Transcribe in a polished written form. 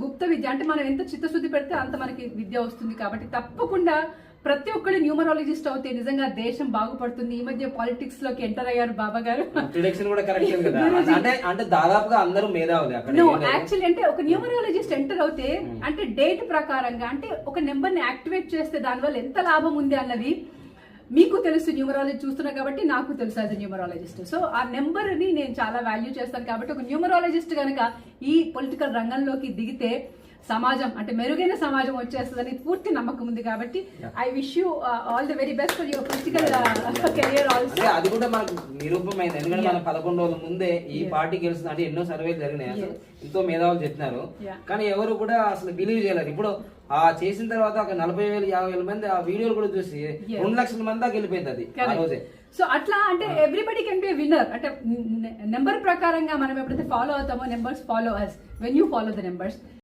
గుప్త విద్య అంటే మనం ఎంత చిత్తశుద్ధి పెడితే అంత మనకి విద్య వస్తుంది. కాబట్టి తప్పకుండా ప్రతి ఒక్కళ్ళు న్యూమరాలజిస్ట్ అవుతే నిజంగా దేశం బాగుపడుతుంది. ఈ మధ్య పాలిటిక్స్ లోకి ఎంటర్ అయ్యారు బాబా గారు. ప్రిడిక్షన్ కూడా కరెక్ట్ కదా, అంటే దాదాపుగా అందరూ మేధావులే అక్కడ. నో యాక్చువల్లీ అంటే ఒక న్యూమరాలజిస్ట్ ఎంటర్ అవుతే అంటే డేట్ ప్రకారంగా అంటే ఒక నెంబర్ ని యాక్టివేట్ చేస్తే దానివల్ల ఎంత లాభం ఉంది అన్నది మీకు తెలుసు. న్యూమరాలజీ చూస్తున్నా కాబట్టి నాకు తెలుసు యాజ్ న్యూమరాలజిస్ట్. సో ఆ నెంబర్ ని నేను చాలా వాల్యూ చేస్తాను. కాబట్టి ఒక న్యూమరాలజిస్ట్ కనుక ఈ పొలిటికల్ రంగంలోకి దిగితే సమాజం అంటే మెరుగైన సమాజం వచ్చేస్తుందని పూర్తి నమ్మకం ఉంది. కాబట్టి I wish you all the very best for your political career also. అది కూడా మనకు నిరూపమైంది. ఎందుకంటే మనం 11 రోజుల ముందే ఈ పార్టీ గెలుస్తుంది అంటే ఎన్నో సర్వేలు జరిగినాయి. అసలు ఎంతో మేధావులు చెప్పినారు, కానీ ఎవరు కూడా అసలు బిలీవ్ చేయలేరు. ఇప్పుడు ఆ చేసిన తర్వాత ఒక 40,000 50,000 మంది ఆ వీడియోలు కూడా చూసి 2 లక్షల మంది దాకా వెళ్ళిపోయింది అది ఆ రోజే. సో అట్లా అంటే ఎవ్రీబడి కెన్ బి విన్నర్. అంటే నెంబర్ ప్రకారంగా మనం ఎప్పుడైతే ఫాలో అవుతామో numbers follow us when you follow the numbers.